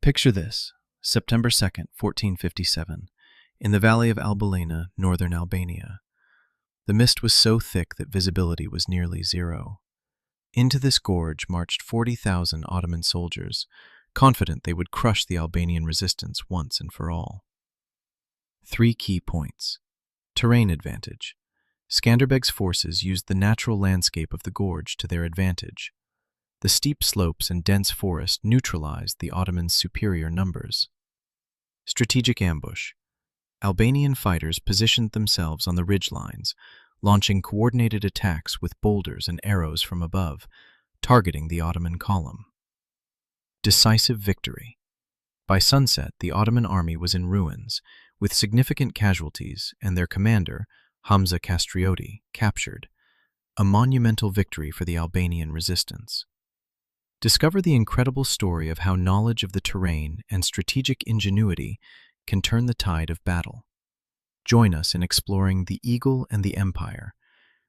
Picture this, September 2nd, 1457, in the valley of Albulena, northern Albania. The mist was so thick that visibility was nearly zero. Into this gorge marched 40,000 Ottoman soldiers, confident they would crush the Albanian resistance once and for all. 3 key points. Terrain advantage. Skanderbeg's forces used the natural landscape of the gorge to their advantage. The steep slopes and dense forest neutralized the Ottomans' superior numbers. Strategic ambush. Albanian fighters positioned themselves on the ridgelines, launching coordinated attacks with boulders and arrows from above, targeting the Ottoman column. Decisive victory. By sunset, the Ottoman army was in ruins, with significant casualties and their commander, Hamza Castrioti, captured. A monumental victory for the Albanian resistance. Discover the incredible story of how knowledge of the terrain and strategic ingenuity can turn the tide of battle. Join us in exploring the Eagle and the Empire,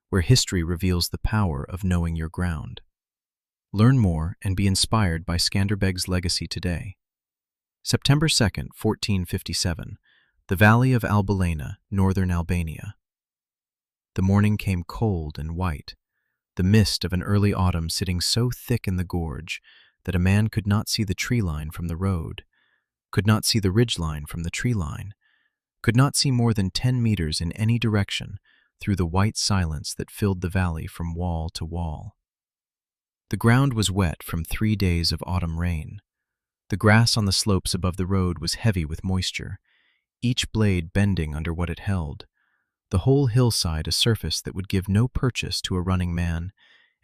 where history reveals the power of knowing your ground. Learn more and be inspired by Skanderbeg's legacy today. September 2nd, 1457, the Valley of Albulena, northern Albania. The morning came cold and white, the mist of an early autumn sitting so thick in the gorge that a man could not see the tree line from the road, could not see the ridge line from the tree line, could not see more than 10 meters in any direction through the white silence that filled the valley from wall to wall. The ground was wet from 3 days of autumn rain. The grass on the slopes above the road was heavy with moisture, each blade bending under what it held. The whole hillside a surface that would give no purchase to a running man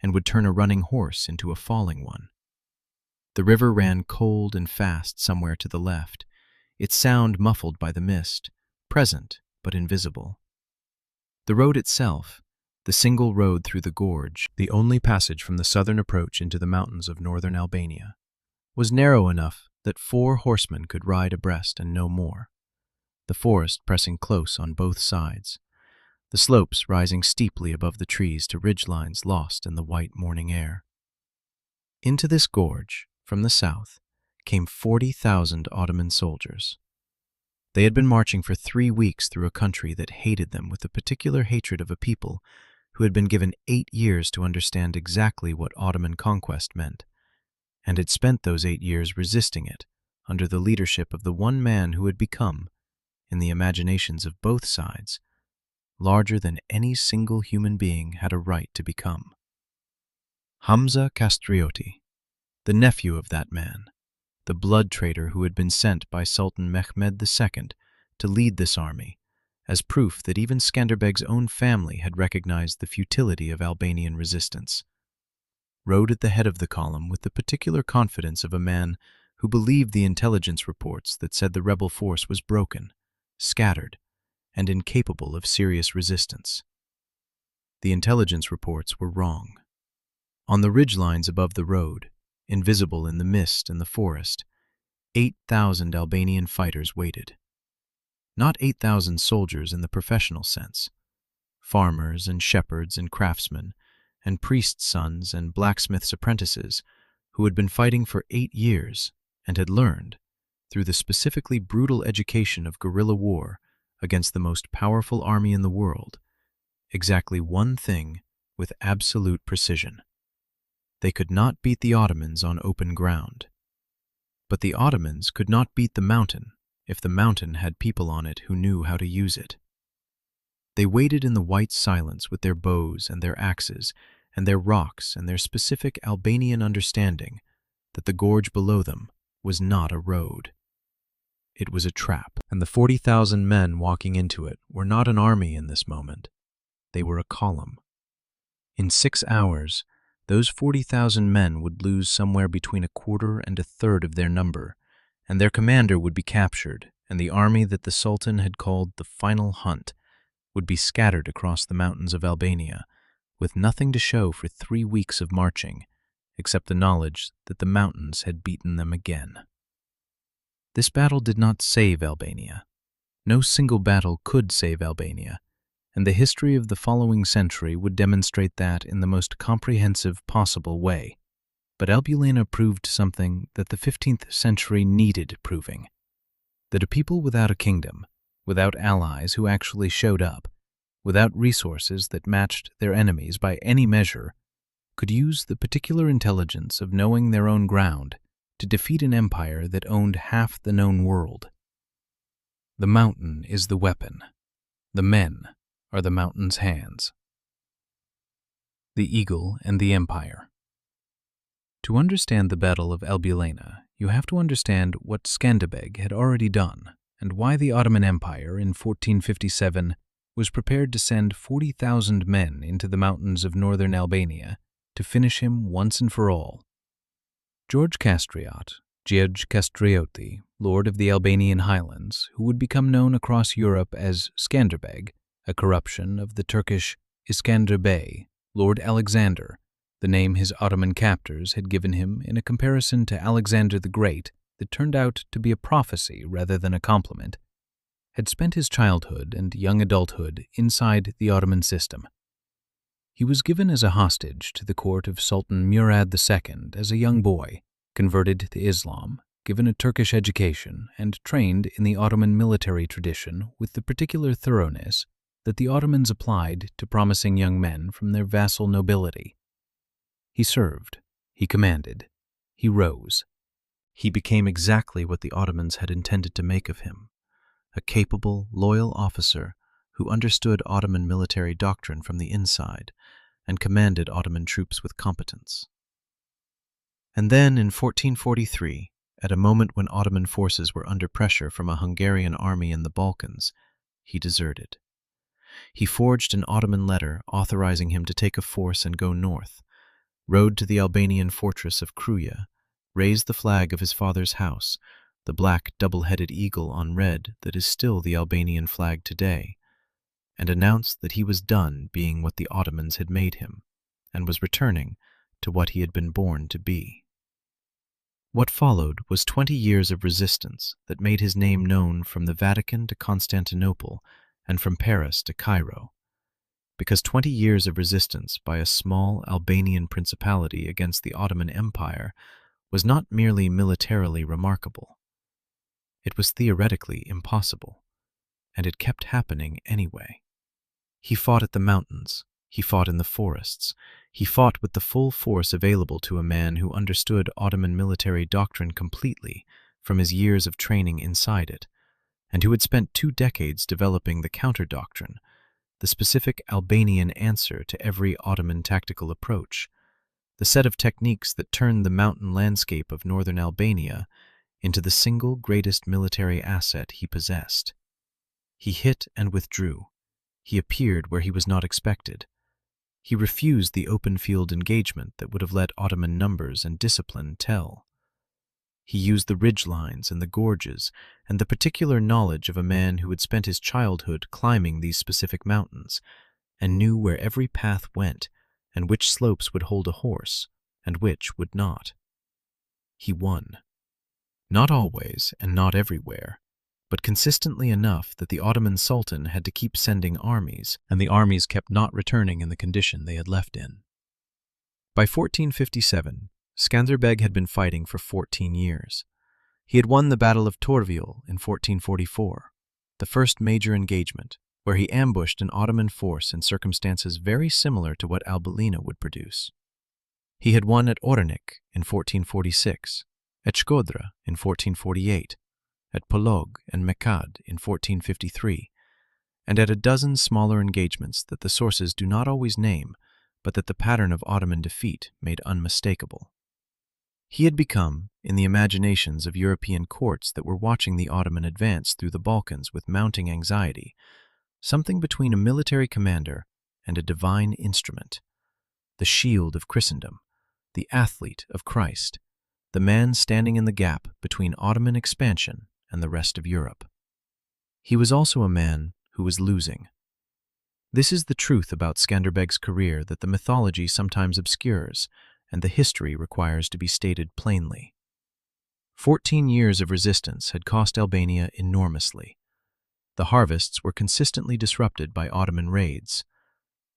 and would turn a running horse into a falling one. The river ran cold and fast somewhere to the left, its sound muffled by the mist, present but invisible. The road itself, the single road through the gorge, the only passage from the southern approach into the mountains of northern Albania, was narrow enough that 4 horsemen could ride abreast and no more, the forest pressing close on both sides, the slopes rising steeply above the trees to ridgelines lost in the white morning air. Into this gorge, from the south, came 40,000 Ottoman soldiers. They had been marching for 3 weeks through a country that hated them with the particular hatred of a people who had been given 8 years to understand exactly what Ottoman conquest meant, and had spent those 8 years resisting it under the leadership of the one man who had become, in the imaginations of both sides, larger than any single human being had a right to become. Hamza Castrioti, the nephew of that man, the blood traitor who had been sent by Sultan Mehmed II to lead this army, as proof that even Skanderbeg's own family had recognized the futility of Albanian resistance, rode at the head of the column with the particular confidence of a man who believed the intelligence reports that said the rebel force was broken, scattered, and incapable of serious resistance. The intelligence reports were wrong. On the ridgelines above the road, invisible in the mist and the forest, 8,000 Albanian fighters waited. Not 8,000 soldiers in the professional sense. Farmers and shepherds and craftsmen, and priests' sons and blacksmiths' apprentices who had been fighting for 8 years and had learned, through the specifically brutal education of guerrilla war against the most powerful army in the world, exactly one thing with absolute precision. They could not beat the Ottomans on open ground. But the Ottomans could not beat the mountain if the mountain had people on it who knew how to use it. They waited in the white silence with their bows and their axes and their rocks and their specific Albanian understanding that the gorge below them was not a road. It was a trap, and the 40,000 men walking into it were not an army in this moment. They were a column. In 6 hours, those 40,000 men would lose somewhere between 1/4 and 1/3 of their number, and their commander would be captured, and the army that the Sultan had called the final hunt would be scattered across the mountains of Albania, with nothing to show for 3 weeks of marching, except the knowledge that the mountains had beaten them again. This battle did not save Albania. No single battle could save Albania, and the history of the following century would demonstrate that in the most comprehensive possible way. But Albulena proved something that the 15th century needed proving: that a people without a kingdom, without allies who actually showed up, without resources that matched their enemies by any measure, could use the particular intelligence of knowing their own ground to defeat an empire that owned half the known world. The mountain is the weapon. The men are the mountain's hands. The Eagle and the Empire. To understand the Battle of Albulena, you have to understand what Skanderbeg had already done and why the Ottoman Empire in 1457 was prepared to send 40,000 men into the mountains of northern Albania to finish him once and for all. George Castrioti, Lord of the Albanian Highlands, who would become known across Europe as Skanderbeg, a corruption of the Turkish Skanderbeg, Lord Alexander, the name his Ottoman captors had given him in a comparison to Alexander the Great that turned out to be a prophecy rather than a compliment, had spent his childhood and young adulthood inside the Ottoman system. He was given as a hostage to the court of Sultan Murad II as a young boy, converted to Islam, given a Turkish education, and trained in the Ottoman military tradition with the particular thoroughness that the Ottomans applied to promising young men from their vassal nobility. He served, he commanded, he rose. He became exactly what the Ottomans had intended to make of him: a capable, loyal officer who understood Ottoman military doctrine from the inside and commanded Ottoman troops with competence. And then in 1443, at a moment when Ottoman forces were under pressure from a Hungarian army in the Balkans, he deserted. He forged an Ottoman letter authorizing him to take a force and go north, rode to the Albanian fortress of Kruja, raised the flag of his father's house, the black double-headed eagle on red that is still the Albanian flag today, and announced that he was done being what the Ottomans had made him, and was returning to what he had been born to be. What followed was 20 years of resistance that made his name known from the Vatican to Constantinople and from Paris to Cairo, because 20 years of resistance by a small Albanian principality against the Ottoman Empire was not merely militarily remarkable. It was theoretically impossible, and it kept happening anyway. He fought at the mountains, he fought in the forests, he fought with the full force available to a man who understood Ottoman military doctrine completely from his years of training inside it, and who had spent 2 decades developing the counter-doctrine, the specific Albanian answer to every Ottoman tactical approach, the set of techniques that turned the mountain landscape of northern Albania into the single greatest military asset he possessed. He hit and withdrew. He appeared where he was not expected. He refused the open-field engagement that would have let Ottoman numbers and discipline tell. He used the ridgelines and the gorges and the particular knowledge of a man who had spent his childhood climbing these specific mountains and knew where every path went and which slopes would hold a horse and which would not. He won. Not always and not everywhere, but consistently enough that the Ottoman Sultan had to keep sending armies, and the armies kept not returning in the condition they had left in. By 1457, Skanderbeg had been fighting for 14 years. He had won the Battle of Torviol in 1444, the first major engagement, where he ambushed an Ottoman force in circumstances very similar to what Albulena would produce. He had won at Oranik in 1446, at Shkodra in 1448, at Polog and Mekad in 1453, and at a dozen smaller engagements that the sources do not always name, but that the pattern of Ottoman defeat made unmistakable. He had become, in the imaginations of European courts that were watching the Ottoman advance through the Balkans with mounting anxiety, something between a military commander and a divine instrument, the shield of Christendom, the athlete of Christ, the man standing in the gap between Ottoman expansion and the rest of Europe. He was also a man who was losing. This is the truth about Skanderbeg's career that the mythology sometimes obscures and the history requires to be stated plainly. 14 years of resistance had cost Albania enormously. The harvests were consistently disrupted by Ottoman raids.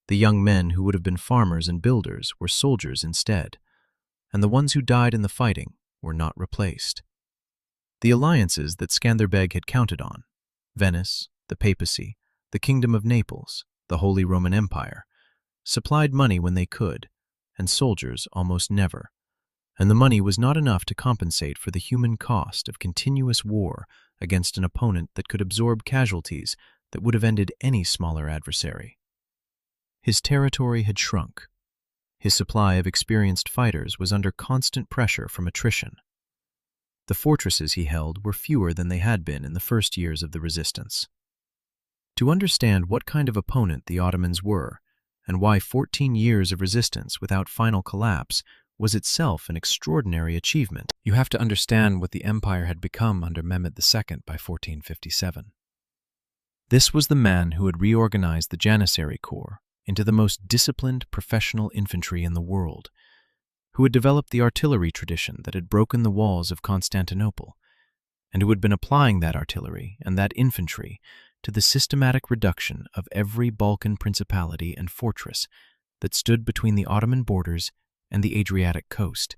The young men who would have been farmers and builders were soldiers instead, and the ones who died in the fighting were not replaced. The alliances that Skanderbeg had counted on, Venice, the papacy, the Kingdom of Naples, the Holy Roman Empire, supplied money when they could, and soldiers almost never, and the money was not enough to compensate for the human cost of continuous war against an opponent that could absorb casualties that would have ended any smaller adversary. His territory had shrunk. His supply of experienced fighters was under constant pressure from attrition. The fortresses he held were fewer than they had been in the first years of the resistance. To understand what kind of opponent the Ottomans were, and why 14 years of resistance without final collapse was itself an extraordinary achievement, you have to understand what the empire had become under Mehmed II by 1457. This was the man who had reorganized the Janissary Corps into the most disciplined professional infantry in the world, who had developed the artillery tradition that had broken the walls of Constantinople, and who had been applying that artillery and that infantry to the systematic reduction of every Balkan principality and fortress that stood between the Ottoman borders and the Adriatic coast.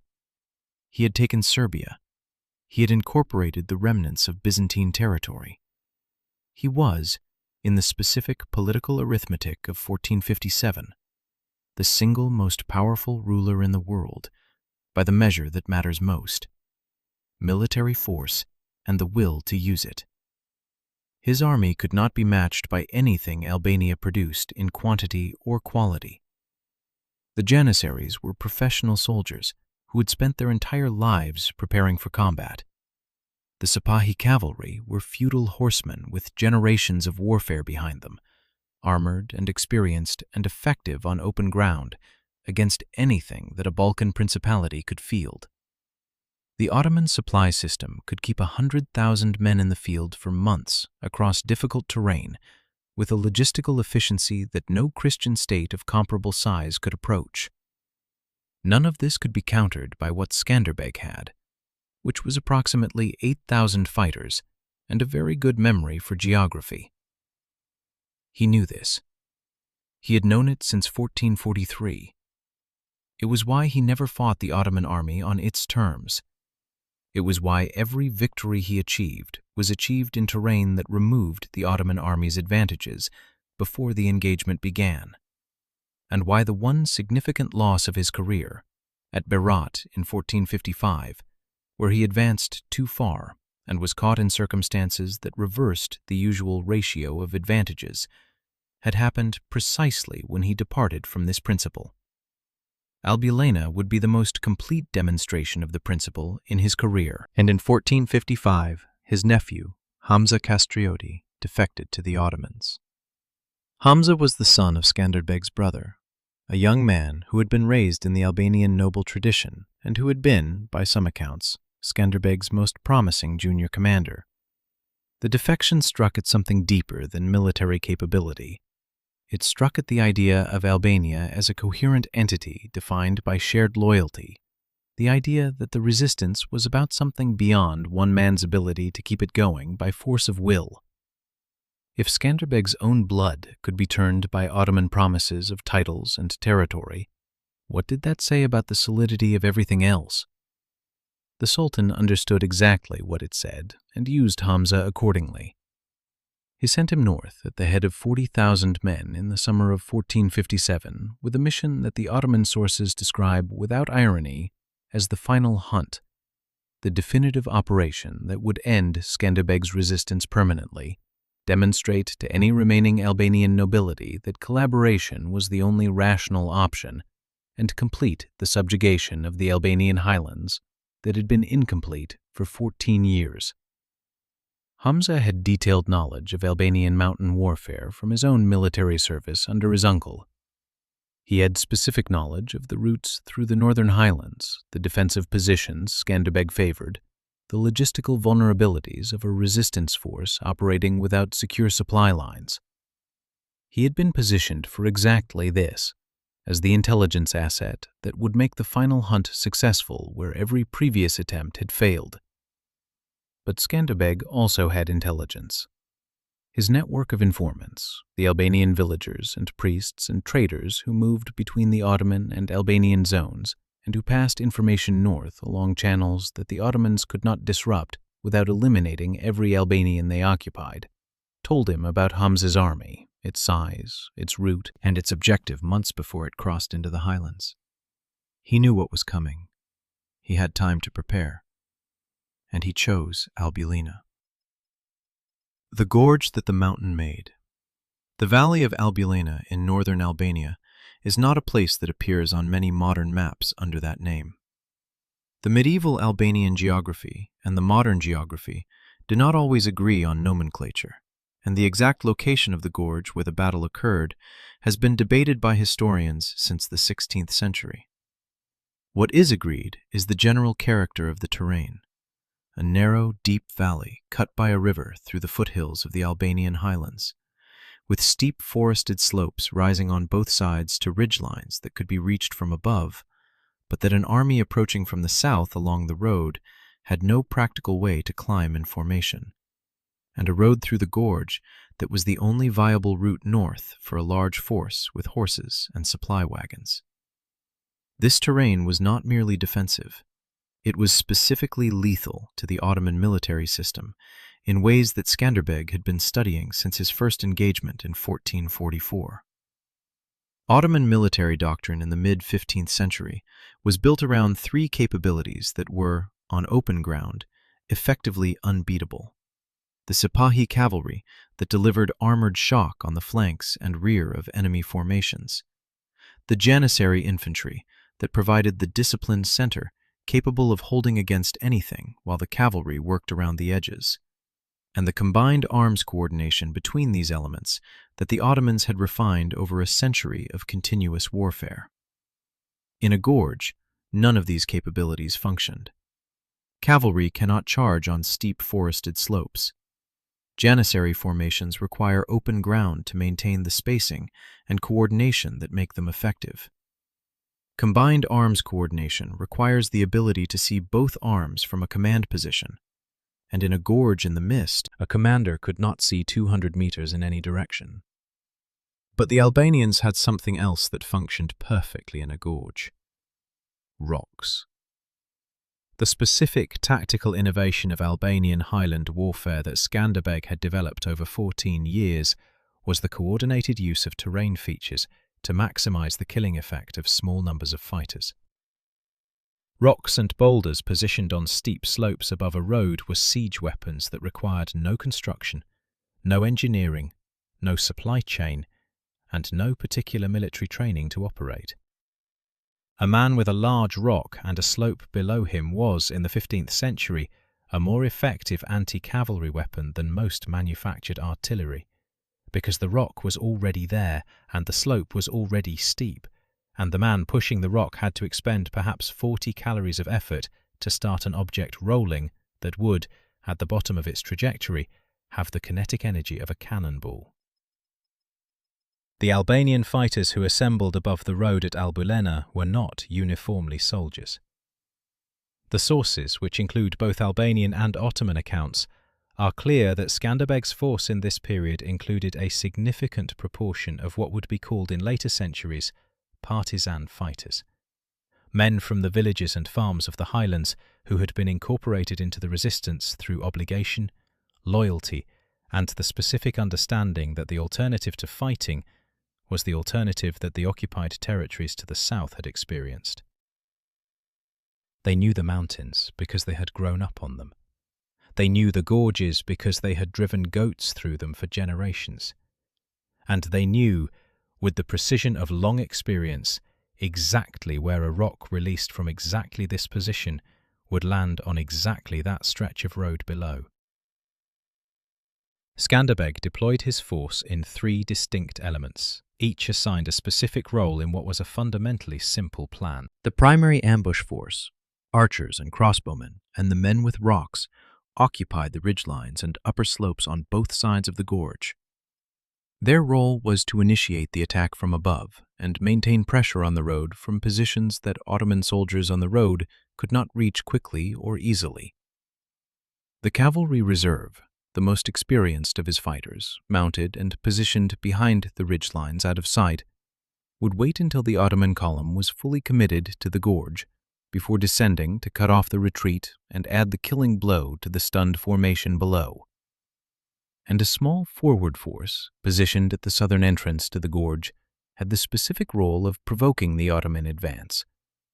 He had taken Serbia. He had incorporated the remnants of Byzantine territory. He was, in the specific political arithmetic of 1457, the single most powerful ruler in the world by the measure that matters most: military force and the will to use it. His army could not be matched by anything Albania produced in quantity or quality. The Janissaries were professional soldiers who had spent their entire lives preparing for combat. The Sipahi cavalry were feudal horsemen with generations of warfare behind them, armored and experienced and effective on open ground against anything that a Balkan principality could field. The Ottoman supply system could keep 100,000 men in the field for months across difficult terrain with a logistical efficiency that no Christian state of comparable size could approach. None of this could be countered by what Skanderbeg had, which was approximately 8,000 fighters and a very good memory for geography. He knew this. He had known it since 1443. It was why he never fought the Ottoman army on its terms. It was why every victory he achieved was achieved in terrain that removed the Ottoman army's advantages before the engagement began, and why the one significant loss of his career, at Berat in 1455, where he advanced too far and was caught in circumstances that reversed the usual ratio of advantages, had happened precisely when he departed from this principle. Albulena would be the most complete demonstration of the principle in his career, and in 1455 his nephew, Hamza Castrioti, defected to the Ottomans. Hamza was the son of Skanderbeg's brother, a young man who had been raised in the Albanian noble tradition and who had been, by some accounts, Skanderbeg's most promising junior commander. The defection struck at something deeper than military capability. It struck at the idea of Albania as a coherent entity defined by shared loyalty, the idea that the resistance was about something beyond one man's ability to keep it going by force of will. If Skanderbeg's own blood could be turned by Ottoman promises of titles and territory, what did that say about the solidity of everything else? The Sultan understood exactly what it said and used Hamza accordingly. He sent him north at the head of 40,000 men in the summer of 1457 with a mission that the Ottoman sources describe without irony as the final hunt, the definitive operation that would end Skanderbeg's resistance permanently, demonstrate to any remaining Albanian nobility that collaboration was the only rational option, and complete the subjugation of the Albanian highlands that had been incomplete for 14 years. Hamza had detailed knowledge of Albanian mountain warfare from his own military service under his uncle. He had specific knowledge of the routes through the northern highlands, the defensive positions Skanderbeg favored, the logistical vulnerabilities of a resistance force operating without secure supply lines. He had been positioned for exactly this, as the intelligence asset that would make the final hunt successful where every previous attempt had failed. But Skanderbeg also had intelligence. His network of informants, the Albanian villagers and priests and traders who moved between the Ottoman and Albanian zones and who passed information north along channels that the Ottomans could not disrupt without eliminating every Albanian they occupied, told him about Hamza's army, its size, its route, and its objective months before it crossed into the highlands. He knew what was coming. He had time to prepare. And he chose Albulena. The gorge that the mountain made. The valley of Albulena in northern Albania is not a place that appears on many modern maps under that name. The medieval Albanian geography and the modern geography do not always agree on nomenclature, and the exact location of the gorge where the battle occurred has been debated by historians since the 16th century. What is agreed is the general character of the terrain, a narrow, deep valley cut by a river through the foothills of the Albanian highlands, with steep forested slopes rising on both sides to ridgelines that could be reached from above, but that an army approaching from the south along the road had no practical way to climb in formation, and a road through the gorge that was the only viable route north for a large force with horses and supply wagons. This terrain was not merely defensive. It was specifically lethal to the Ottoman military system in ways that Skanderbeg had been studying since his first engagement in 1444. Ottoman military doctrine in the mid-15th century was built around three capabilities that were, on open ground, effectively unbeatable. The Sipahi cavalry that delivered armored shock on the flanks and rear of enemy formations. The Janissary infantry that provided the disciplined center capable of holding against anything while the cavalry worked around the edges. And the combined arms coordination between these elements that the Ottomans had refined over a century of continuous warfare. In a gorge, none of these capabilities functioned. Cavalry cannot charge on steep forested slopes. Janissary formations require open ground to maintain the spacing and coordination that make them effective. Combined arms coordination requires the ability to see both arms from a command position, and in a gorge in the mist, a commander could not see 200 meters in any direction. But the Albanians had something else that functioned perfectly in a gorge: rocks. The specific tactical innovation of Albanian highland warfare that Skanderbeg had developed over 14 years was the coordinated use of terrain features to maximize the killing effect of small numbers of fighters. Rocks and boulders positioned on steep slopes above a road were siege weapons that required no construction, no engineering, no supply chain, and no particular military training to operate. A man with a large rock and a slope below him was, in the 15th century, a more effective anti-cavalry weapon than most manufactured artillery, because the rock was already there and the slope was already steep, and the man pushing the rock had to expend perhaps 40 calories of effort to start an object rolling that would, at the bottom of its trajectory, have the kinetic energy of a cannonball. The Albanian fighters who assembled above the road at Albulena were not uniformly soldiers. The sources, which include both Albanian and Ottoman accounts, are clear that Skanderbeg's force in this period included a significant proportion of what would be called in later centuries partisan fighters. Men from the villages and farms of the highlands who had been incorporated into the resistance through obligation, loyalty, and the specific understanding that the alternative to fighting was the alternative that the occupied territories to the south had experienced. They knew the mountains because they had grown up on them. They knew the gorges because they had driven goats through them for generations. And they knew, with the precision of long experience, exactly where a rock released from exactly this position would land on exactly that stretch of road below. Skanderbeg deployed his force in 3 distinct elements, each assigned a specific role in what was a fundamentally simple plan. The primary ambush force, archers and crossbowmen, and the men with rocks, occupied the ridgelines and upper slopes on both sides of the gorge. Their role was to initiate the attack from above and maintain pressure on the road from positions that Ottoman soldiers on the road could not reach quickly or easily. The cavalry reserve, the most experienced of his fighters, mounted and positioned behind the ridgelines out of sight, would wait until the Ottoman column was fully committed to the gorge before descending to cut off the retreat and add the killing blow to the stunned formation below. And a small forward force, positioned at the southern entrance to the gorge, had the specific role of provoking the Ottoman advance,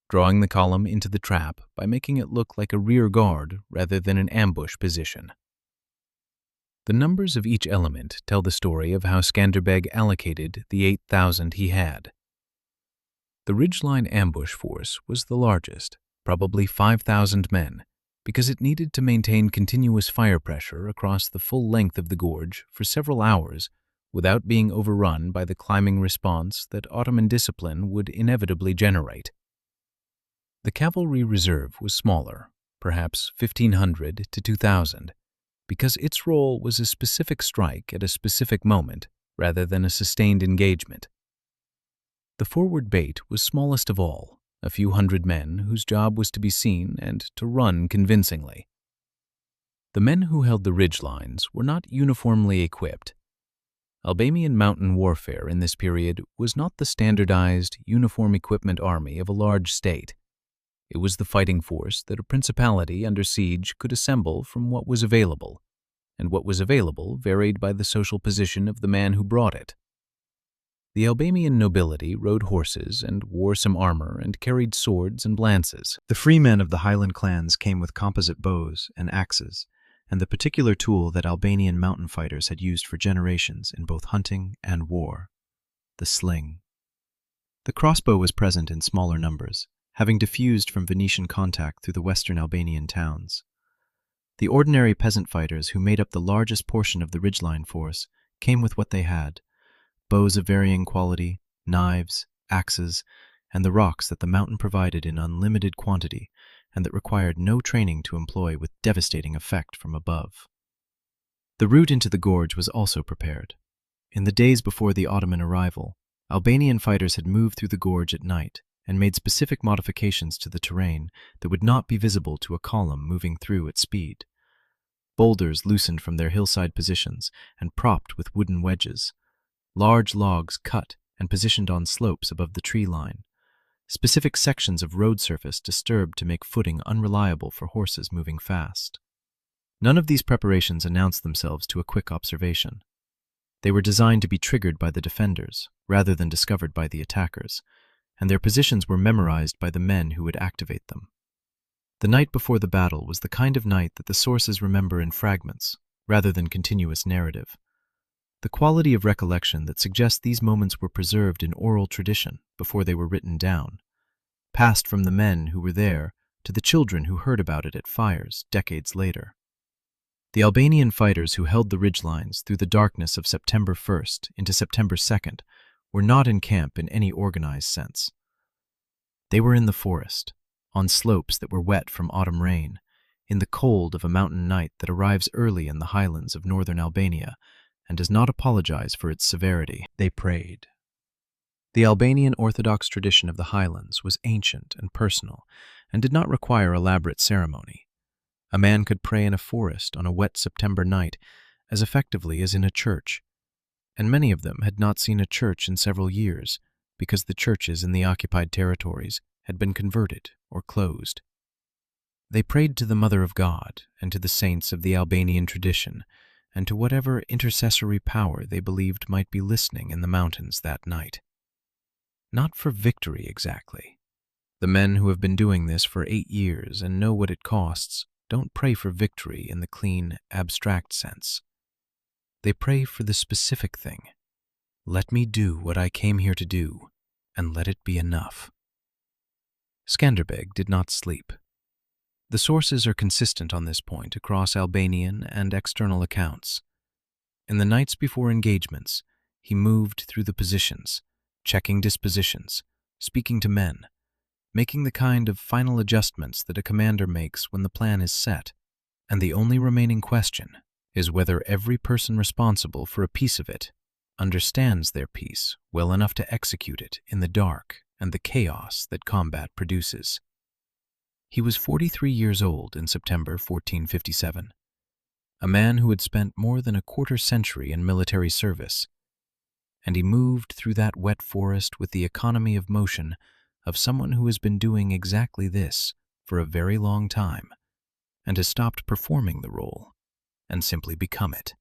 drawing the column into the trap by making it look like a rear guard rather than an ambush position. The numbers of each element tell the story of how Skanderbeg allocated the 8,000 he had. The ridgeline ambush force was the largest, probably 5,000 men, because it needed to maintain continuous fire pressure across the full length of the gorge for several hours without being overrun by the climbing response that Ottoman discipline would inevitably generate. The cavalry reserve was smaller, perhaps 1,500 to 2,000, because its role was a specific strike at a specific moment rather than a sustained engagement. The forward bait was smallest of all, a few hundred men whose job was to be seen and to run convincingly. The men who held the ridgelines were not uniformly equipped. Albanian mountain warfare in this period was not the standardized, uniform equipment army of a large state. It was the fighting force that a principality under siege could assemble from what was available, and what was available varied by the social position of the man who brought it. The Albanian nobility rode horses and wore some armor and carried swords and lances. The free men of the Highland clans came with composite bows and axes, and the particular tool that Albanian mountain fighters had used for generations in both hunting and war, the sling. The crossbow was present in smaller numbers, having diffused from Venetian contact through the western Albanian towns. The ordinary peasant fighters who made up the largest portion of the ridgeline force came with what they had: bows of varying quality, knives, axes, and the rocks that the mountain provided in unlimited quantity and that required no training to employ with devastating effect from above. The route into the gorge was also prepared. In the days before the Ottoman arrival, Albanian fighters had moved through the gorge at night and made specific modifications to the terrain that would not be visible to a column moving through at speed. Boulders loosened from their hillside positions and propped with wooden wedges, large logs cut and positioned on slopes above the tree line, specific sections of road surface disturbed to make footing unreliable for horses moving fast. None of these preparations announced themselves to a quick observation. They were designed to be triggered by the defenders rather than discovered by the attackers, and their positions were memorized by the men who would activate them. The night before the battle was the kind of night that the sources remember in fragments rather than continuous narrative. The quality of recollection that suggests these moments were preserved in oral tradition before they were written down, passed from the men who were there to the children who heard about it at fires decades later. The Albanian fighters who held the ridgelines through the darkness of September 1st into September 2nd were not in camp in any organized sense. They were in the forest, on slopes that were wet from autumn rain, in the cold of a mountain night that arrives early in the highlands of northern Albania and does not apologize for its severity. They prayed. The Albanian Orthodox tradition of the highlands was ancient and personal and did not require elaborate ceremony. A man could pray in a forest on a wet September night as effectively as in a church, and many of them had not seen a church in several years because the churches in the occupied territories had been converted or closed. They prayed to the Mother of God and to the saints of the Albanian tradition and to whatever intercessory power they believed might be listening in the mountains that night. Not for victory exactly. The men who have been doing this for 8 years and know what it costs don't pray for victory in the clean, abstract sense. They pray for the specific thing. Let me do what I came here to do, and let it be enough. Skanderbeg did not sleep. The sources are consistent on this point across Albanian and external accounts. In the nights before engagements, he moved through the positions, checking dispositions, speaking to men, making the kind of final adjustments that a commander makes when the plan is set, and the only remaining question is whether every person responsible for a piece of it understands their piece well enough to execute it in the dark and the chaos that combat produces. He was 43 years old in September 1457, a man who had spent more than a quarter century in military service, and he moved through that wet forest with the economy of motion of someone who has been doing exactly this for a very long time and has stopped performing the role and simply become it.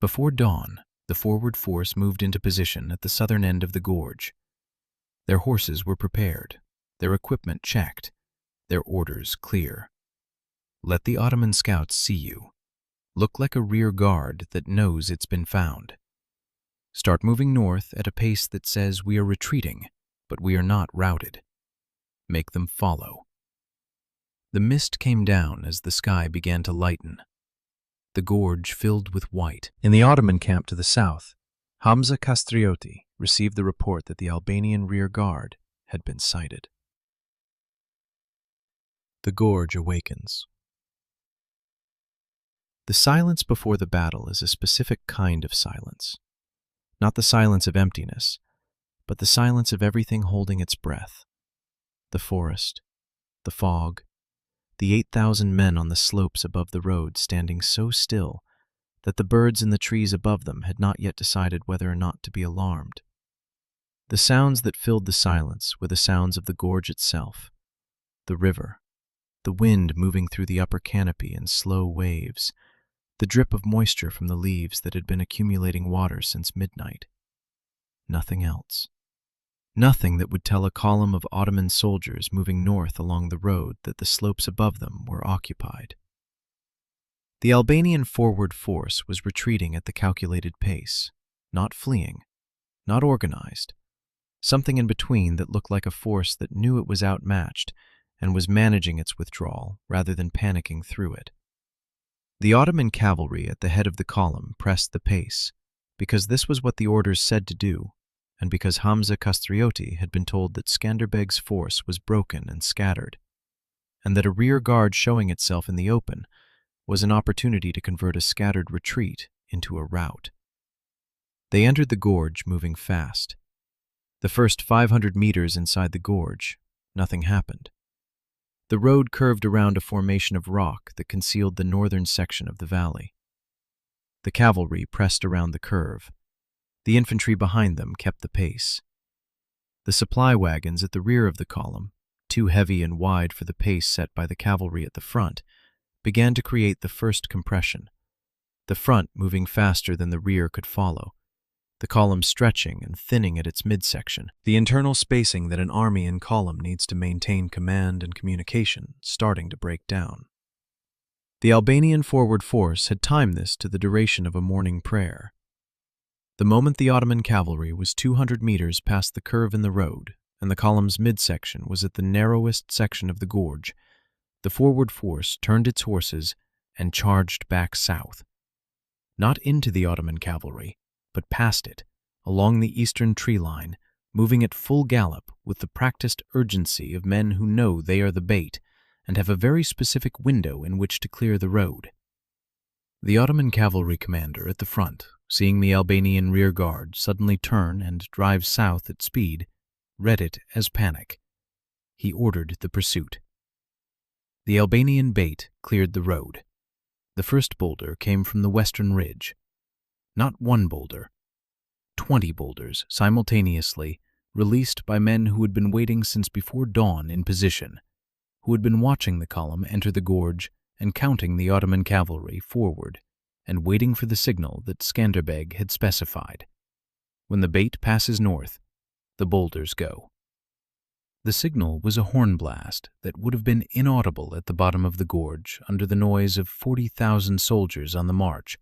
Before dawn, the forward force moved into position at the southern end of the gorge. Their horses were prepared, their equipment checked, their orders clear. Let the Ottoman scouts see you. Look like a rear guard that knows it's been found. Start moving north at a pace that says we are retreating, but we are not routed. Make them follow. The mist came down as the sky began to lighten. The gorge filled with white. In the Ottoman camp to the south, Hamza Castrioti received the report that the Albanian rear guard had been sighted. The gorge awakens. The silence before the battle is a specific kind of silence. Not the silence of emptiness, but the silence of everything holding its breath. The forest, the fog, the 8,000 men on the slopes above the road standing so still that the birds in the trees above them had not yet decided whether or not to be alarmed. The sounds that filled the silence were the sounds of the gorge itself, the river, the wind moving through the upper canopy in slow waves, the drip of moisture from the leaves that had been accumulating water since midnight. Nothing else. Nothing that would tell a column of Ottoman soldiers moving north along the road that the slopes above them were occupied. The Albanian forward force was retreating at the calculated pace, not fleeing, not organized, something in between that looked like a force that knew it was outmatched and was managing its withdrawal rather than panicking through it. The Ottoman cavalry at the head of the column pressed the pace because this was what the orders said to do, and because Hamza Castrioti had been told that Skanderbeg's force was broken and scattered, and that a rear guard showing itself in the open was an opportunity to convert a scattered retreat into a rout. They entered the gorge moving fast. The first 500 meters inside the gorge, nothing happened. The road curved around a formation of rock that concealed the northern section of the valley. The cavalry pressed around the curve. The infantry behind them kept the pace. The supply wagons at the rear of the column, too heavy and wide for the pace set by the cavalry at the front, began to create the first compression, the front moving faster than the rear could follow, the column stretching and thinning at its midsection, the internal spacing that an army in column needs to maintain command and communication starting to break down. The Albanian forward force had timed this to the duration of a morning prayer. The moment the Ottoman cavalry was 200 meters past the curve in the road and the column's midsection was at the narrowest section of the gorge, the forward force turned its horses and charged back south. Not into the Ottoman cavalry, but past it, along the eastern tree line, moving at full gallop with the practiced urgency of men who know they are the bait and have a very specific window in which to clear the road. The Ottoman cavalry commander at the front, seeing the Albanian rear guard suddenly turn and drive south at speed, read it as panic. He ordered the pursuit. The Albanian bait cleared the road. The first boulder came from the western ridge. Not one boulder, 20 boulders simultaneously, released by men who had been waiting since before dawn in position, who had been watching the column enter the gorge and counting the Ottoman cavalry forward and waiting for the signal that Skanderbeg had specified. When the bait passes north, the boulders go. The signal was a horn blast that would have been inaudible at the bottom of the gorge under the noise of 40,000 soldiers on the march,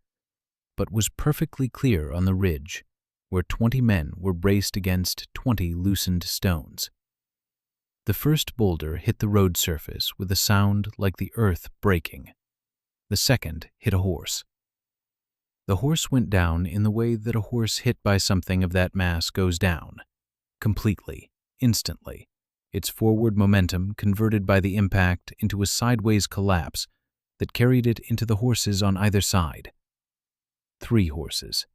but was perfectly clear on the ridge, where 20 men were braced against 20 loosened stones. The first boulder hit the road surface with a sound like the earth breaking. The second hit a horse. The horse went down in the way that a horse hit by something of that mass goes down, completely, instantly, its forward momentum converted by the impact into a sideways collapse that carried it into the horses on either side. 3 horses.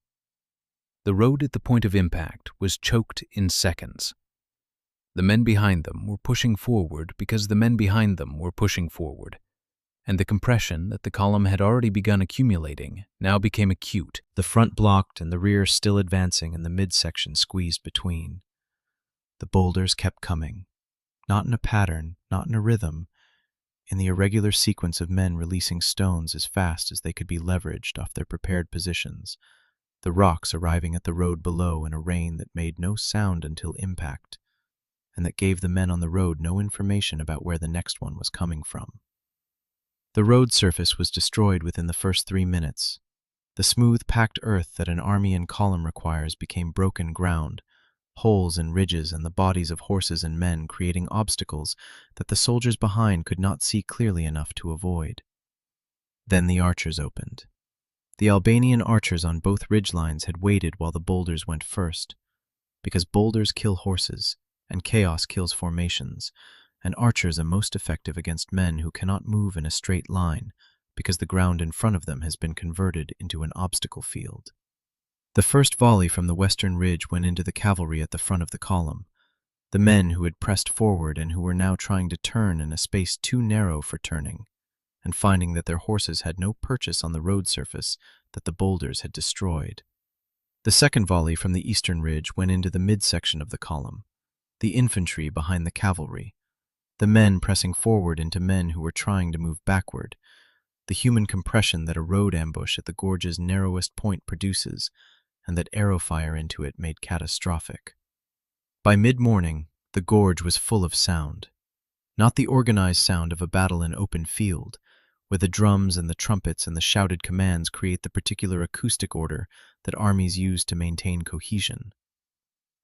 The road at the point of impact was choked in seconds. The men behind them were pushing forward because the men behind them were pushing forward, and the compression that the column had already begun accumulating now became acute, the front blocked and the rear still advancing and the midsection squeezed between. The boulders kept coming, not in a pattern, not in a rhythm, in the irregular sequence of men releasing stones as fast as they could be leveraged off their prepared positions, the rocks arriving at the road below in a rain that made no sound until impact, and that gave the men on the road no information about where the next one was coming from. The road surface was destroyed within the first 3 minutes. The smooth, packed earth that an army in column requires became broken ground, holes and ridges and the bodies of horses and men creating obstacles that the soldiers behind could not see clearly enough to avoid. Then the archers opened. The Albanian archers on both ridgelines had waited while the boulders went first, because boulders kill horses, and chaos kills formations, and archers are most effective against men who cannot move in a straight line because the ground in front of them has been converted into an obstacle field. The first volley from the western ridge went into the cavalry at the front of the column, the men who had pressed forward and who were now trying to turn in a space too narrow for turning, and finding that their horses had no purchase on the road surface that the boulders had destroyed. The second volley from the eastern ridge went into the midsection of the column, the infantry behind the cavalry, the men pressing forward into men who were trying to move backward, the human compression that a road ambush at the gorge's narrowest point produces, and that arrow fire into it made catastrophic. By mid-morning, the gorge was full of sound, not the organized sound of a battle in open field, where the drums and the trumpets and the shouted commands create the particular acoustic order that armies use to maintain cohesion.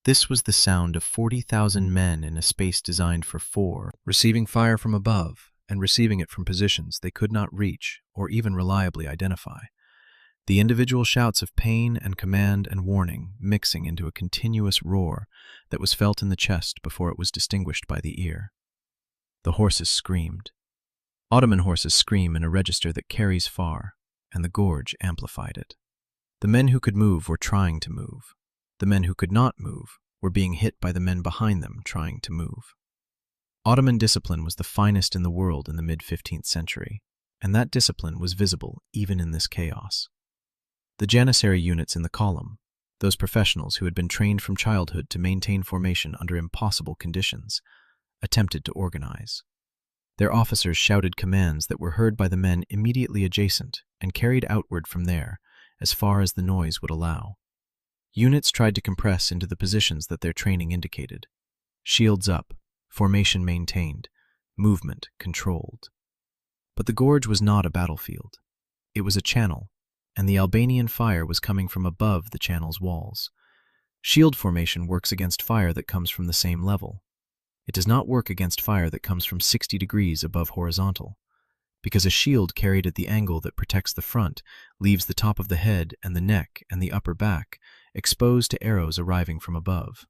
This was the sound of 40,000 men in a space designed for 4, receiving fire from above and receiving it from positions they could not reach or even reliably identify. The individual shouts of pain and command and warning mixing into a continuous roar that was felt in the chest before it was distinguished by the ear. The horses screamed. Ottoman horses scream in a register that carries far, and the gorge amplified it. The men who could move were trying to move. The men who could not move were being hit by the men behind them trying to move. Ottoman discipline was the finest in the world in the mid-15th century, and that discipline was visible even in this chaos. The Janissary units in the column, those professionals who had been trained from childhood to maintain formation under impossible conditions, attempted to organize. Their officers shouted commands that were heard by the men immediately adjacent and carried outward from there as far as the noise would allow. Units tried to compress into the positions that their training indicated. Shields up, formation maintained, movement controlled. But the gorge was not a battlefield. It was a channel, and the Albanian fire was coming from above the channel's walls. Shield formation works against fire that comes from the same level. It does not work against fire that comes from 60 degrees above horizontal, because a shield carried at the angle that protects the front leaves the top of the head and the neck and the upper back exposed to arrows arriving from above.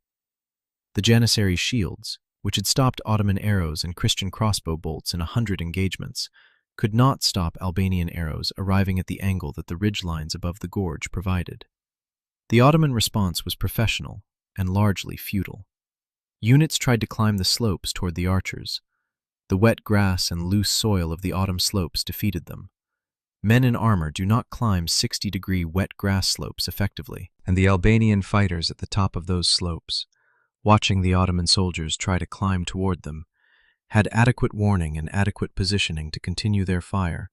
The Janissary shields, which had stopped Ottoman arrows and Christian crossbow bolts in 100 engagements, could not stop Albanian arrows arriving at the angle that the ridgelines above the gorge provided. The Ottoman response was professional and largely futile. Units tried to climb the slopes toward the archers. The wet grass and loose soil of the autumn slopes defeated them. Men in armor do not climb 60-degree wet grass slopes effectively, and the Albanian fighters at the top of those slopes, watching the Ottoman soldiers try to climb toward them, had adequate warning and adequate positioning to continue their fire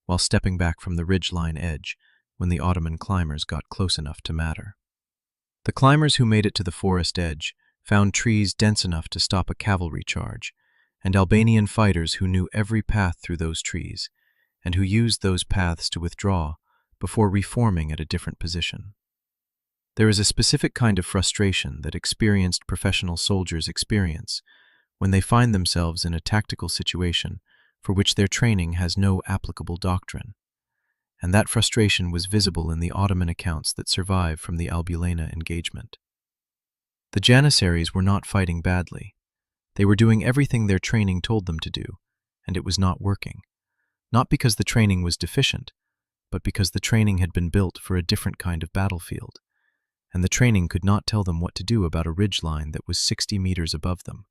while stepping back from the ridgeline edge when the Ottoman climbers got close enough to matter. The climbers who made it to the forest edge found trees dense enough to stop a cavalry charge, and Albanian fighters who knew every path through those trees, and who used those paths to withdraw before reforming at a different position. There is a specific kind of frustration that experienced professional soldiers experience when they find themselves in a tactical situation for which their training has no applicable doctrine, and that frustration was visible in the Ottoman accounts that survive from the Albulena engagement. The Janissaries were not fighting badly. They were doing everything their training told them to do, and it was not working. Not because the training was deficient, but because the training had been built for a different kind of battlefield, and the training could not tell them what to do about a ridgeline that was 60 meters above them,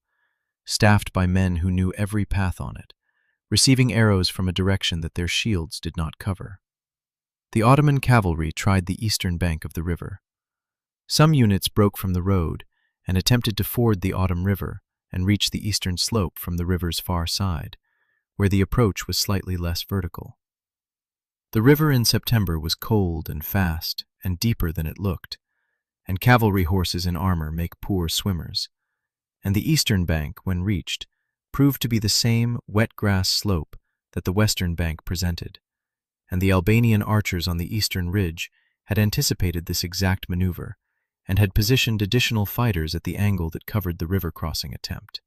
staffed by men who knew every path on it, receiving arrows from a direction that their shields did not cover. The Ottoman cavalry tried the eastern bank of the river. Some units broke from the road and attempted to ford the Autumn River and reach the eastern slope from the river's far side, where the approach was slightly less vertical. The river in September was cold and fast and deeper than it looked, and cavalry horses in armor make poor swimmers, and the eastern bank, when reached, proved to be the same wet grass slope that the western bank presented, and the Albanian archers on the eastern ridge had anticipated this exact maneuver and had positioned additional fighters at the angle that covered the river crossing attempt.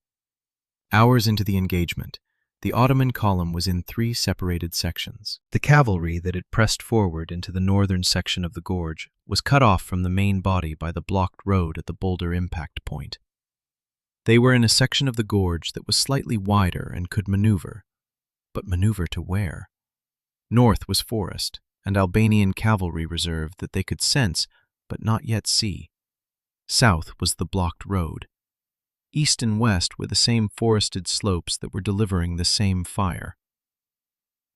Hours into the engagement, the Ottoman column was in 3 separated sections. The cavalry that had pressed forward into the northern section of the gorge was cut off from the main body by the blocked road at the boulder impact point. They were in a section of the gorge that was slightly wider and could maneuver. But maneuver to where? North was forest, and Albanian cavalry reserve that they could sense but not yet see. South was the blocked road. East and west were the same forested slopes that were delivering the same fire.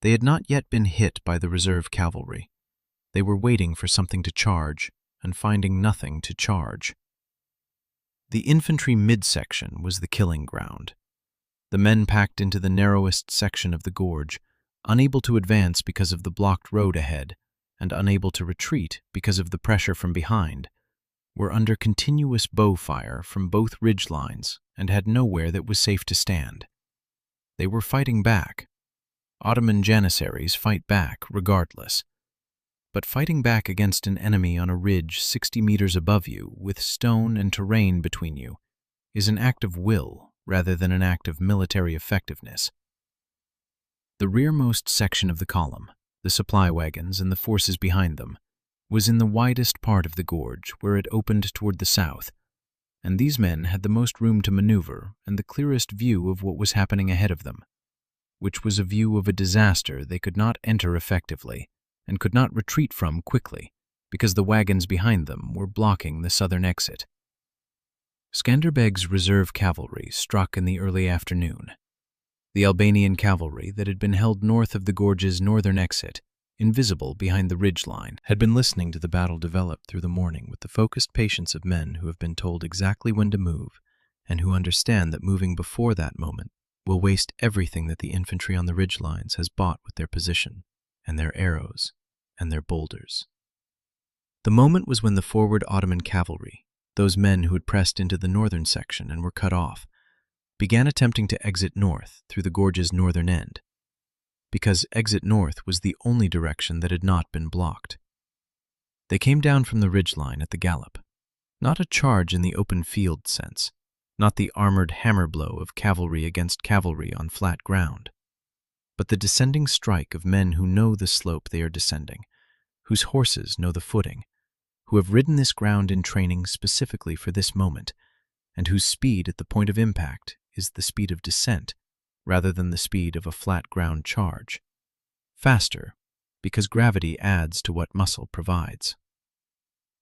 They had not yet been hit by the reserve cavalry. They were waiting for something to charge, and finding nothing to charge. The infantry midsection was the killing ground. The men packed into the narrowest section of the gorge, unable to advance because of the blocked road ahead, and unable to retreat because of the pressure from behind, were under continuous bow fire from both ridge lines and had nowhere that was safe to stand. They were fighting back. Ottoman janissaries fight back regardless. But fighting back against an enemy on a ridge 60 meters above you with stone and terrain between you is an act of will rather than an act of military effectiveness. The rearmost section of the column, the supply wagons and the forces behind them, was in the widest part of the gorge where it opened toward the south, and these men had the most room to maneuver and the clearest view of what was happening ahead of them, which was a view of a disaster they could not enter effectively and could not retreat from quickly because the wagons behind them were blocking the southern exit. Skanderbeg's reserve cavalry struck in the early afternoon. The Albanian cavalry that had been held north of the gorge's northern exit, invisible behind the ridge line, had been listening to the battle develop through the morning with the focused patience of men who have been told exactly when to move and who understand that moving before that moment will waste everything that the infantry on the ridge lines has bought with their position and their arrows and their boulders. The moment was when the forward Ottoman cavalry, those men who had pressed into the northern section and were cut off, began attempting to exit north through the gorge's northern end, because exit north was the only direction that had not been blocked. They came down from the ridgeline at the gallop, not a charge in the open field sense, not the armored hammer blow of cavalry against cavalry on flat ground, but the descending strike of men who know the slope they are descending, whose horses know the footing, who have ridden this ground in training specifically for this moment, and whose speed at the point of impact is the speed of descent rather than the speed of a flat ground charge. Faster, because gravity adds to what muscle provides.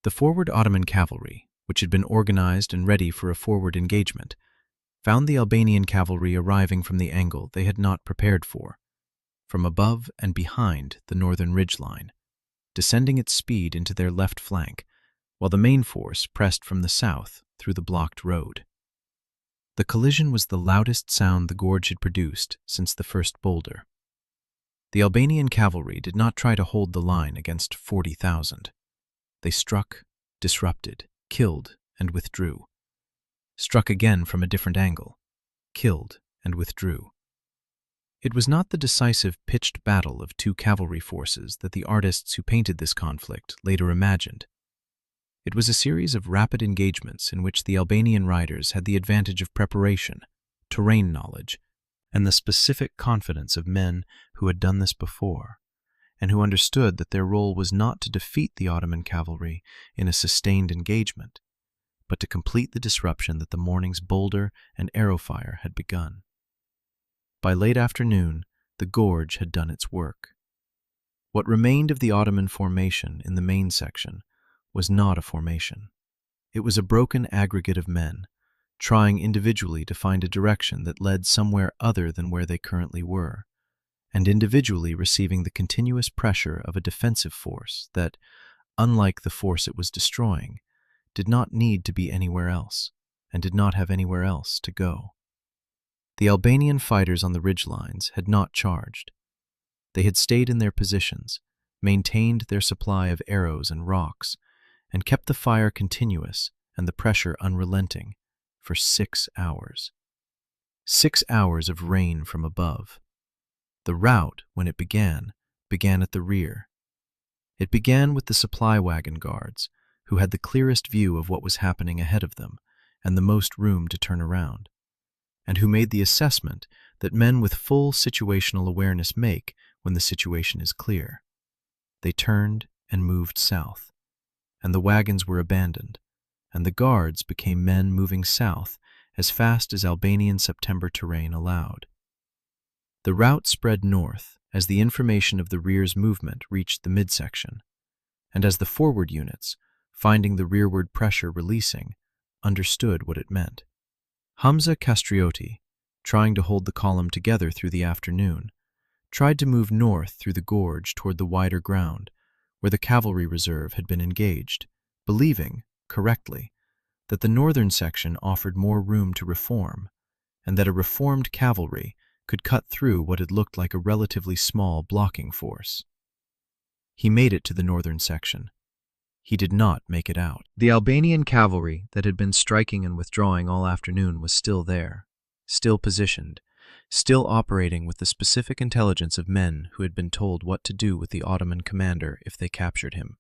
The forward Ottoman cavalry, which had been organized and ready for a forward engagement, found the Albanian cavalry arriving from the angle they had not prepared for, from above and behind the northern ridgeline, descending its speed into their left flank, while the main force pressed from the south through the blocked road. The collision was the loudest sound the gorge had produced since the first boulder. The Albanian cavalry did not try to hold the line against 40,000. They struck, disrupted, killed, and withdrew. Struck again from a different angle, killed, and withdrew. It was not the decisive pitched battle of two cavalry forces that the artists who painted this conflict later imagined. It was a series of rapid engagements in which the Albanian riders had the advantage of preparation, terrain knowledge, and the specific confidence of men who had done this before, and who understood that their role was not to defeat the Ottoman cavalry in a sustained engagement, but to complete the disruption that the morning's boulder and arrow fire had begun. By late afternoon, the gorge had done its work. What remained of the Ottoman formation in the main section was not a formation. It was a broken aggregate of men, trying individually to find a direction that led somewhere other than where they currently were, and individually receiving the continuous pressure of a defensive force that, unlike the force it was destroying, did not need to be anywhere else. and did not have anywhere else to go. The Albanian fighters on the ridgelines had not charged. They had stayed in their positions, maintained their supply of arrows and rocks, and kept the fire continuous and the pressure unrelenting for 6 hours. 6 hours of rain from above. The rout, when it began at the rear. It began with the supply wagon guards, who had the clearest view of what was happening ahead of them and the most room to turn around, and who made the assessment that men with full situational awareness make when the situation is clear. They turned and moved south, and the wagons were abandoned, and the guards became men moving south as fast as Albanian September terrain allowed. The rout spread north as the information of the rear's movement reached the midsection, and as the forward units, finding the rearward pressure releasing, understood what it meant. Hamza Castrioti, trying to hold the column together through the afternoon, tried to move north through the gorge toward the wider ground, where the cavalry reserve had been engaged, believing, correctly, that the northern section offered more room to reform, and that a reformed cavalry could cut through what had looked like a relatively small blocking force. He made it to the northern section. He did not make it out. The Albanian cavalry that had been striking and withdrawing all afternoon was still there, still positioned, still operating with the specific intelligence of men who had been told what to do with the Ottoman commander if they captured him.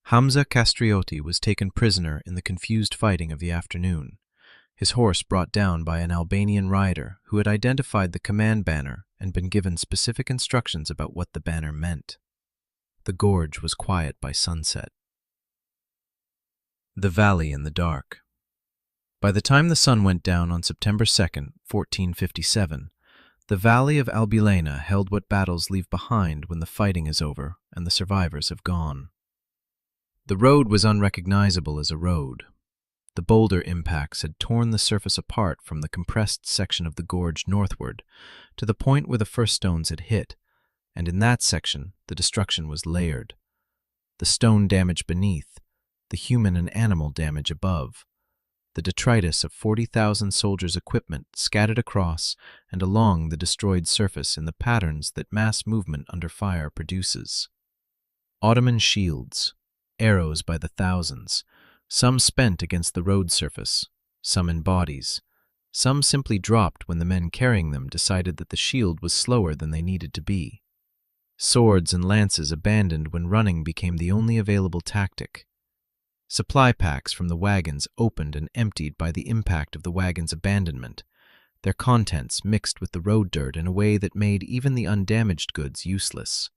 Hamza Castrioti was taken prisoner in the confused fighting of the afternoon, his horse brought down by an Albanian rider who had identified the command banner and been given specific instructions about what the banner meant. The gorge was quiet by sunset. The valley in the dark. By the time the sun went down on September 2nd, 1457, the valley of Albulena held what battles leave behind when the fighting is over and the survivors have gone. The road was unrecognizable as a road. The boulder impacts had torn the surface apart from the compressed section of the gorge northward to the point where the first stones had hit, and in that section the destruction was layered. The stone damage beneath, the human and animal damage above, the detritus of 40,000 soldiers' equipment scattered across and along the destroyed surface in the patterns that mass movement under fire produces. Ottoman shields, arrows by the thousands, some spent against the road surface, some in bodies, some simply dropped when the men carrying them decided that the shield was slower than they needed to be. Swords and lances abandoned when running became the only available tactic. Supply packs from the wagons opened and emptied by the impact of the wagon's abandonment, their contents mixed with the road dirt in a way that made even the undamaged goods useless.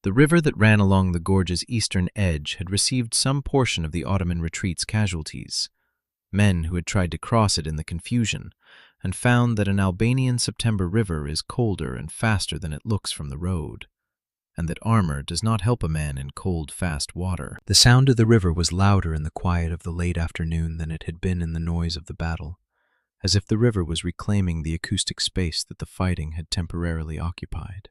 The river that ran along the gorge's eastern edge had received some portion of the Ottoman retreat's casualties, men who had tried to cross it in the confusion, and found that an Albanian September river is colder and faster than it looks from the road, and that armor does not help a man in cold, fast water. The sound of the river was louder in the quiet of the late afternoon than it had been in the noise of the battle, as if the river was reclaiming the acoustic space that the fighting had temporarily occupied.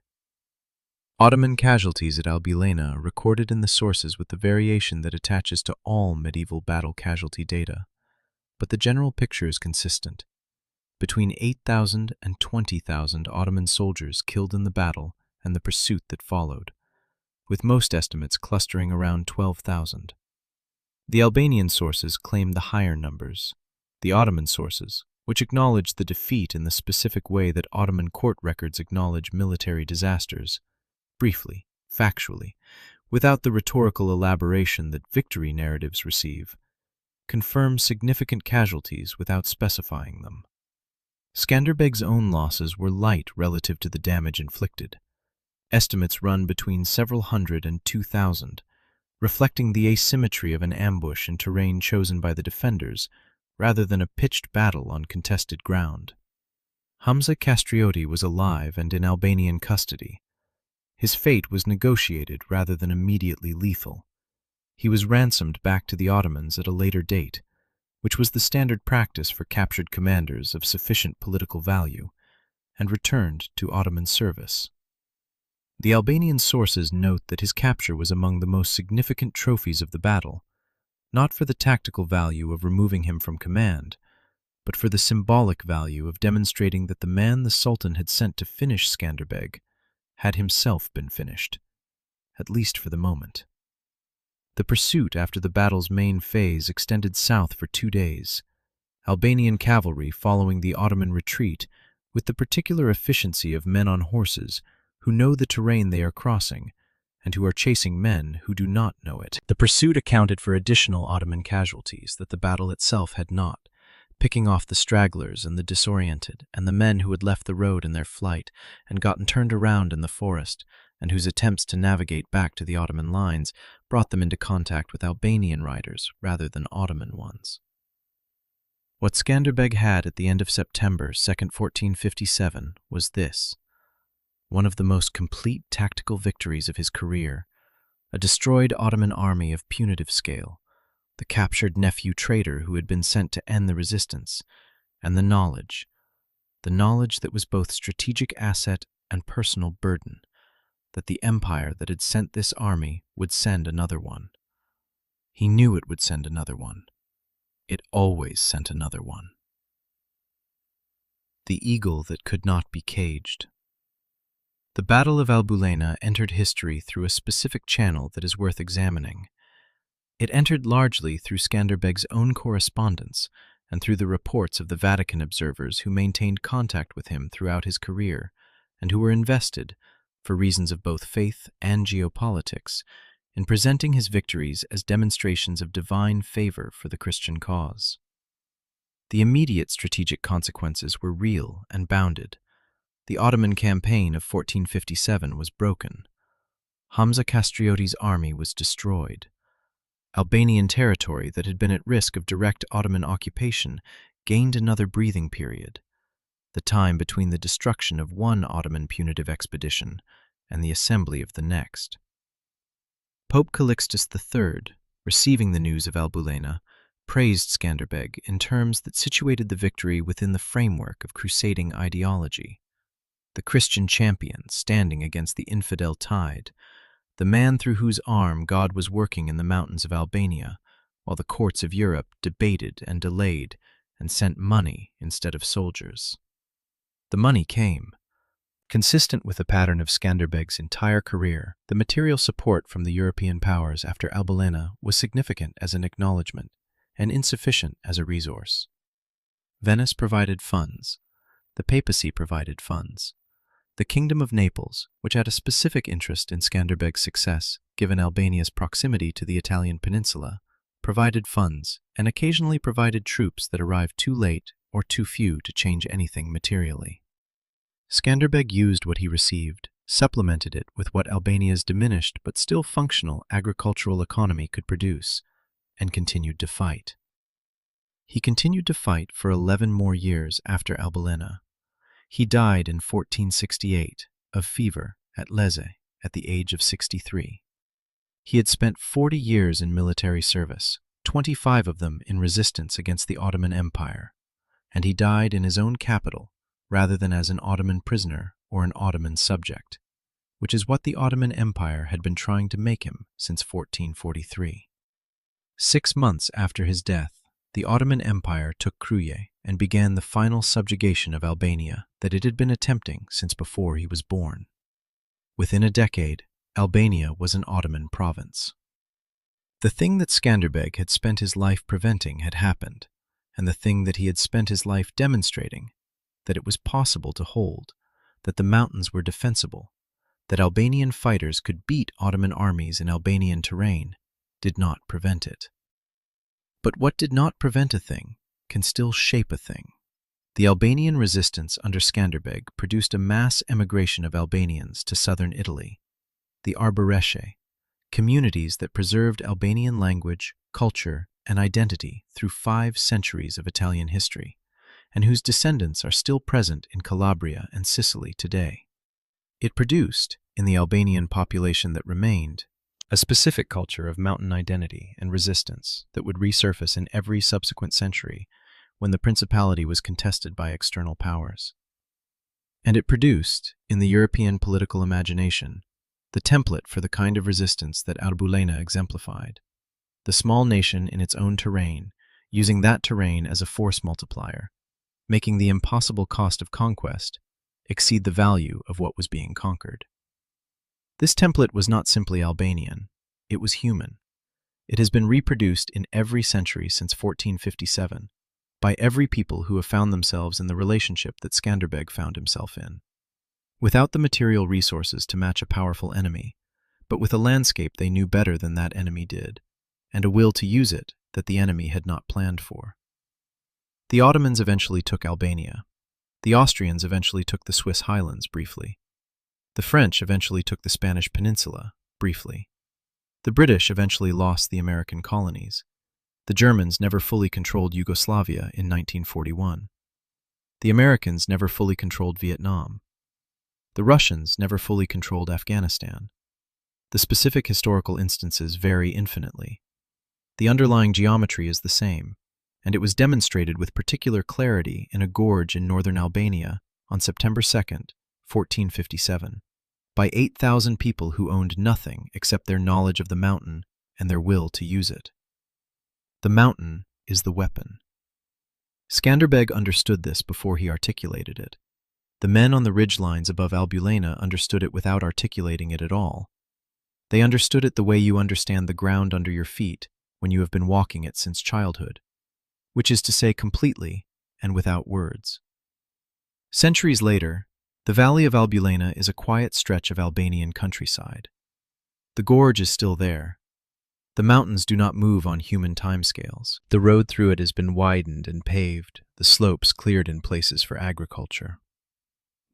Ottoman casualties at Albulena are recorded in the sources with the variation that attaches to all medieval battle casualty data, but the general picture is consistent. Between 8,000 and 20,000 Ottoman soldiers killed in the battle and the pursuit that followed, with most estimates clustering around 12,000. The Albanian sources claim the higher numbers. The Ottoman sources, which acknowledge the defeat in the specific way that Ottoman court records acknowledge military disasters, briefly, factually, without the rhetorical elaboration that victory narratives receive, confirm significant casualties without specifying them. Skanderbeg's own losses were light relative to the damage inflicted. Estimates run between several hundred and 2,000, reflecting the asymmetry of an ambush in terrain chosen by the defenders rather than a pitched battle on contested ground. Hamza Castrioti was alive and in Albanian custody. His fate was negotiated rather than immediately lethal. He was ransomed back to the Ottomans at a later date, which was the standard practice for captured commanders of sufficient political value, and returned to Ottoman service. The Albanian sources note that his capture was among the most significant trophies of the battle, not for the tactical value of removing him from command, but for the symbolic value of demonstrating that the man the Sultan had sent to finish Skanderbeg had himself been finished, at least for the moment. The pursuit after the battle's main phase extended south for 2 days, Albanian cavalry following the Ottoman retreat with the particular efficiency of men on horses who know the terrain they are crossing and who are chasing men who do not know it. The pursuit accounted for additional Ottoman casualties that the battle itself had not, picking off the stragglers and the disoriented and the men who had left the road in their flight and gotten turned around in the forest, and whose attempts to navigate back to the Ottoman lines brought them into contact with Albanian riders rather than Ottoman ones. What Skanderbeg had at the end of September 2nd, 1457 was this: one of the most complete tactical victories of his career, a destroyed Ottoman army of punitive scale, the captured nephew traitor who had been sent to end the resistance, and the knowledge that was both strategic asset and personal burden, that the empire that had sent this army would send another one. He knew it would send another one. It always sent another one. The eagle that could not be caged. The Battle of Albulena entered history through a specific channel that is worth examining. It entered largely through Skanderbeg's own correspondence and through the reports of the Vatican observers who maintained contact with him throughout his career and who were invested, for reasons of both faith and geopolitics, in presenting his victories as demonstrations of divine favor for the Christian cause. The immediate strategic consequences were real and bounded. The Ottoman campaign of 1457 was broken. Hamza Kastriotti's army was destroyed. Albanian territory that had been at risk of direct Ottoman occupation gained another breathing period, the time between the destruction of one Ottoman punitive expedition and the assembly of the next. Pope Calixtus III, receiving the news of Albulena, praised Skanderbeg in terms that situated the victory within the framework of crusading ideology. The Christian champion standing against the infidel tide, the man through whose arm God was working in the mountains of Albania, while the courts of Europe debated and delayed and sent money instead of soldiers. The money came. Consistent with the pattern of Skanderbeg's entire career, the material support from the European powers after Albulena was significant as an acknowledgement and insufficient as a resource. Venice provided funds. The papacy provided funds. The Kingdom of Naples, which had a specific interest in Skanderbeg's success given Albania's proximity to the Italian peninsula, provided funds and occasionally provided troops that arrived too late or too few to change anything materially. Skanderbeg used what he received, supplemented it with what Albania's diminished but still functional agricultural economy could produce, and continued to fight. He continued to fight for 11 more years after Albulena. He died in 1468 of fever at Lecce at the age of 63. He had spent 40 years in military service, 25 of them in resistance against the Ottoman Empire, and he died in his own capital rather than as an Ottoman prisoner or an Ottoman subject, which is what the Ottoman Empire had been trying to make him since 1443. 6 months after his death, the Ottoman Empire took Kruye and began the final subjugation of Albania that it had been attempting since before he was born. Within a decade, Albania was an Ottoman province. The thing that Skanderbeg had spent his life preventing had happened, and the thing that he had spent his life demonstrating, that it was possible to hold, that the mountains were defensible, that Albanian fighters could beat Ottoman armies in Albanian terrain, did not prevent it. But what did not prevent a thing can still shape a thing. The Albanian resistance under Skanderbeg produced a mass emigration of Albanians to southern Italy, the Arboresce, communities that preserved Albanian language, culture, and identity through 5 centuries of Italian history, and whose descendants are still present in Calabria and Sicily today. It produced, in the Albanian population that remained, a specific culture of mountain identity and resistance that would resurface in every subsequent century when the principality was contested by external powers. And it produced, in the European political imagination, the template for the kind of resistance that Albulena exemplified. the small nation in its own terrain, using that terrain as a force multiplier, making the impossible cost of conquest exceed the value of what was being conquered. This template was not simply Albanian, it was human. It has been reproduced in every century since 1457 by every people who have found themselves in the relationship that Skanderbeg found himself in. Without the material resources to match a powerful enemy, but with a landscape they knew better than that enemy did, and a will to use it that the enemy had not planned for. The Ottomans eventually took Albania. The Austrians eventually took the Swiss highlands briefly. The French eventually took the Spanish peninsula briefly. The British eventually lost the American colonies. The Germans never fully controlled Yugoslavia in 1941. The Americans never fully controlled Vietnam. The Russians never fully controlled Afghanistan. The specific historical instances vary infinitely. The underlying geometry is the same, and it was demonstrated with particular clarity in a gorge in northern Albania on September 2nd, 1457, by 8,000 people who owned nothing except their knowledge of the mountain and their will to use it. The mountain is the weapon. Skanderbeg understood this before he articulated it. The men on the ridgelines above Albulena understood it without articulating it at all. They understood it the way you understand the ground under your feet when you have been walking it since childhood, which is to say completely and without words. Centuries later, the valley of Albulena is a quiet stretch of Albanian countryside. The gorge is still there. The mountains do not move on human timescales. The road through it has been widened and paved, the slopes cleared in places for agriculture.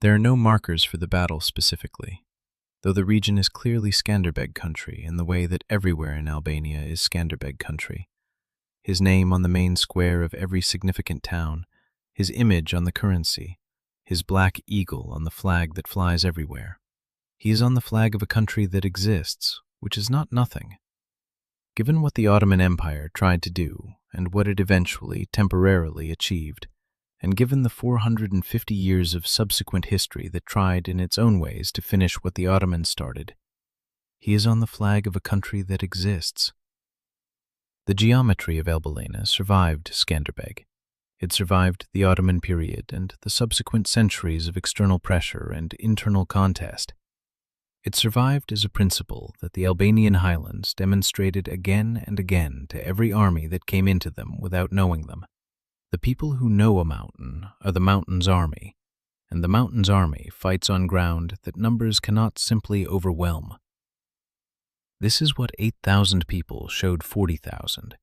There are no markers for the battle specifically, though the region is clearly Skanderbeg country in the way that everywhere in Albania is Skanderbeg country. His name on the main square of every significant town, his image on the currency, his black eagle on the flag that flies everywhere. He is on the flag of a country that exists, which is not nothing. Given what the Ottoman Empire tried to do, and what it eventually, temporarily achieved, and given the 450 years of subsequent history that tried in its own ways to finish what the Ottomans started, he is on the flag of a country that exists. The geometry of Albulena survived Skanderbeg. It survived the Ottoman period and the subsequent centuries of external pressure and internal contest. It survived as a principle that the Albanian highlands demonstrated again and again to every army that came into them without knowing them. The people who know a mountain are the mountain's army, and the mountain's army fights on ground that numbers cannot simply overwhelm. This is what 8,000 people showed 40,000,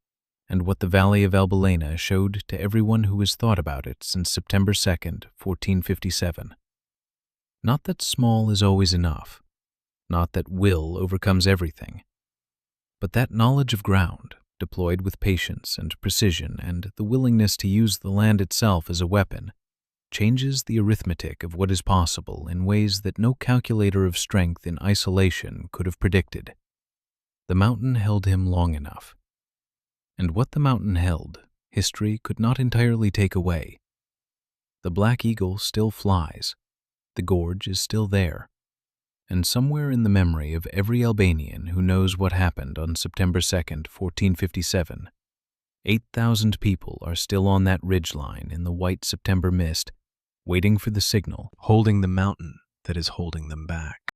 and what the Valley of Albulena showed to everyone who has thought about it since September 2nd, 1457. Not that small is always enough, not that will overcomes everything, but that knowledge of ground, deployed with patience and precision and the willingness to use the land itself as a weapon, changes the arithmetic of what is possible in ways that no calculator of strength in isolation could have predicted. The mountain held him long enough. And what the mountain held, history could not entirely take away. The black eagle still flies. The gorge is still there. And somewhere in the memory of every Albanian who knows what happened on September 2nd, 1457, 8,000 people are still on that ridgeline in the white September mist, waiting for the signal, holding the mountain that is holding them back.